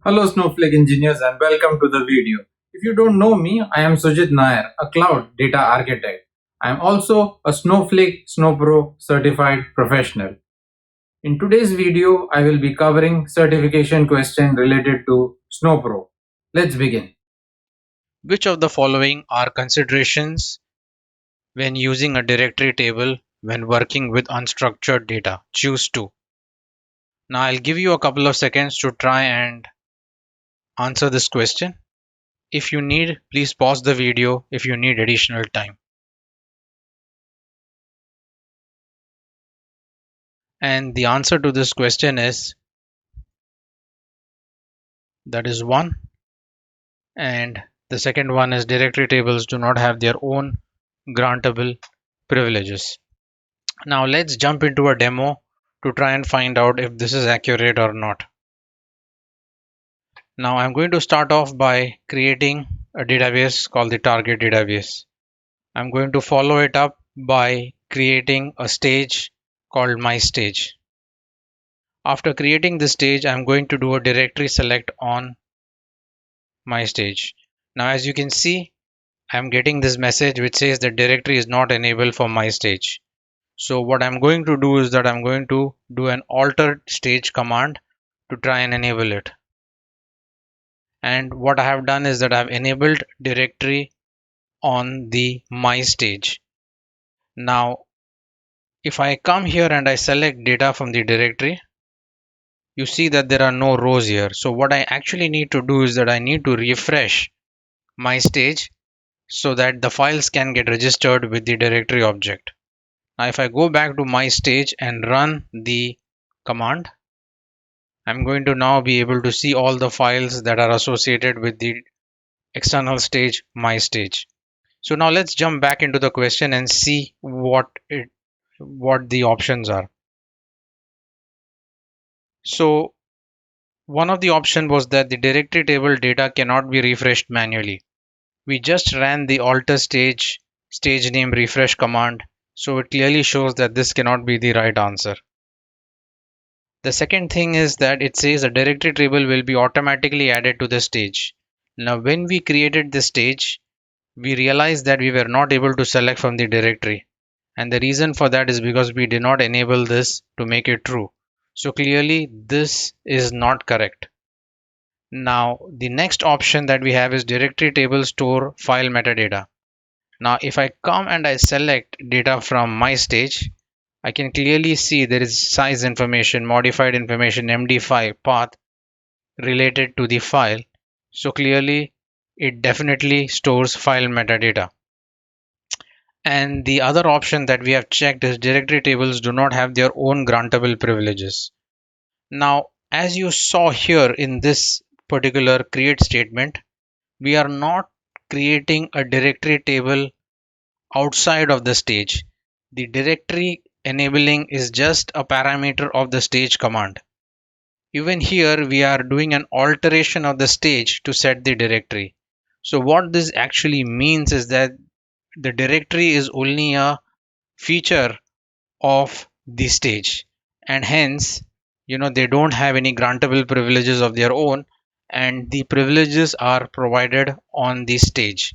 Hello Snowflake engineers and welcome to the video. If you don't know me, I am Sujit Nair, a cloud data architect. I am also a Snowflake Snowpro certified professional. In today's video, I will be covering certification question related to Snowpro. Let's begin. Which of the following are considerations when using a directory table when working with unstructured data? Choose two. Now I'll give you a couple of seconds to try and answer this question. If you need, please pause the video if you need additional time. And the answer to this question is that is one. And the second one is directory tables do not have their own grantable privileges. Now let's jump into a demo to try and find out if this is accurate or not. Now I'm going to start off by creating a database called the target database. I'm going to follow it up by creating a stage called my stage. After creating this stage, I'm going to do a directory select on my stage. Now as you can see, I'm getting this message which says the directory is not enabled for my stage. So what I'm going to do is that I'm going to do an alter stage command to try and enable it. And what I have done is that I've enabled directory on the my stage. Now, if I come here and I select data from the directory, you see that there are no rows here. So what I actually need to do is that I need to refresh my stage so that the files can get registered with the directory object. Now, if I go back to my stage and run the command, I'm going to now be able to see all the files that are associated with the external stage, my stage. So now let's jump back into the question and see what the options are. So one of the option was that the directory table data cannot be refreshed manually. We just ran the alter stage name refresh command, so it clearly shows that this cannot be the right answer. The second thing is that it says a directory table will be automatically added to the stage. Now when we created the stage, we realized that we were not able to select from the directory. And the reason for that is because we did not enable this to make it true. So clearly this is not correct. Now the next option that we have is directory table store file metadata. Now if I come and I select data from my stage, I can clearly see there is size information, modified information, MD5 path related to the file. So clearly it definitely stores file metadata. And the other option that we have checked is directory tables do not have their own grantable privileges. Now, as you saw here in this particular create statement, we are not creating a directory table outside of the stage. The directory enabling is just a parameter of the stage command. Even here, we are doing an alteration of the stage to set the directory. So what this actually means is that the directory is only a feature of the stage, and hence they don't have any grantable privileges of their own, and the privileges are provided on the stage.